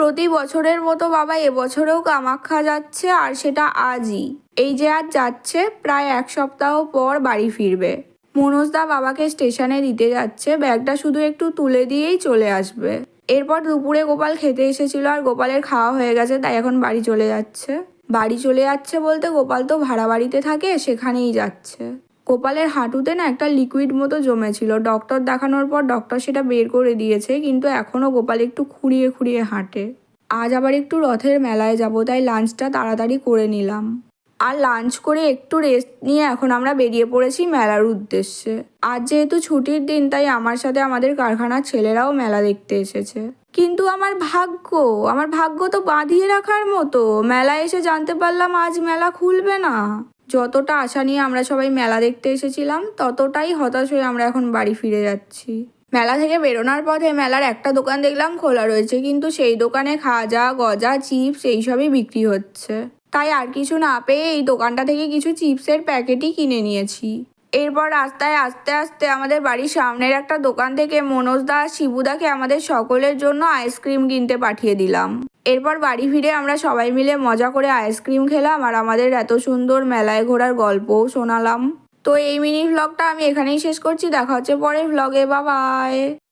প্রতি বছরের মতো বাবা এবছরেও কামাখ্যা যাচ্ছে, আর সেটা আজই। এই যে আজ যাচ্ছে, প্রায় 1 সপ্তাহ পর বাড়ি ফিরবে। মনোজদা বাবাকে স্টেশনে দিতে যাচ্ছে, ব্যাগটা শুধু একটু তুলে দিয়েই চলে আসবে। এরপর দুপুরে গোপাল খেতে এসেছিল, আর গোপালের খাওয়া হয়ে গেছে, তাই এখন বাড়ি চলে যাচ্ছে। বাড়ি চলে যাচ্ছে বলতে গোপাল তো ভাড়া বাড়িতে থাকে, সেখানেই যাচ্ছে। গোপালের হাঁটুতে না একটা লিকুইড মতো জমেছিল। ডক্টর দেখানোর পর ডক্টর সেটা বের করে দিয়েছে, কিন্তু এখনও গোপাল একটু খুঁড়িয়ে খুঁড়িয়ে হাঁটে। আজ আবার একটু রথের মেলায় যাব, তাই লাঞ্চটা তাড়াতাড়ি করে নিলাম। আর লাঞ্চ করে একটু রেস্ট নিয়ে এখন আমরা বেরিয়ে পড়েছি মেলার উদ্দেশ্যে। আজ যেহেতু ছুটির দিন, তাই আমার সাথে আমাদের কারখানার ছেলেরাও মেলা দেখতে এসেছে। কিন্তু আমার ভাগ্য তো বাঁধিয়ে রাখার মতো। মেলায় এসে জানতে পারলাম আজ মেলা খুলবে না। যতটা আশা নিয়ে আমরা সবাই মেলা দেখতে এসেছিলাম, ততটাই হতাশ হয়ে আমরা এখন বাড়ি ফিরে যাচ্ছি। মেলা থেকে বেরোনোর পথে মেলার একটা দোকান দেখলাম খোলা রয়েছে, কিন্তু সেই দোকানে খাজা, গজা, চিপস এইসবই বিক্রি হচ্ছে। তাই আর কিছু না পেয়ে এই দোকানটা থেকে কিছু চিপসের প্যাকেটই কিনে নিয়েছি। এরপর রাস্তায় আস্তে আস্তে আমাদের বাড়ির সামনের একটা দোকান থেকে মনোজদা আর শিবুদাকে আমাদের সকলের জন্য আইসক্রিম কিনতে পাঠিয়ে দিলাম। এরপর বাড়ি ফিরে আমরা সবাই মিলে মজা করে আইসক্রিম খেলাম, আর আমাদের এত সুন্দর মেলায় ঘোরার গল্পও শোনালাম। তো এই মিনি ভ্লগটা আমি এখানেই শেষ করছি। দেখা হচ্ছে পরের ভ্লগে। Bye bye.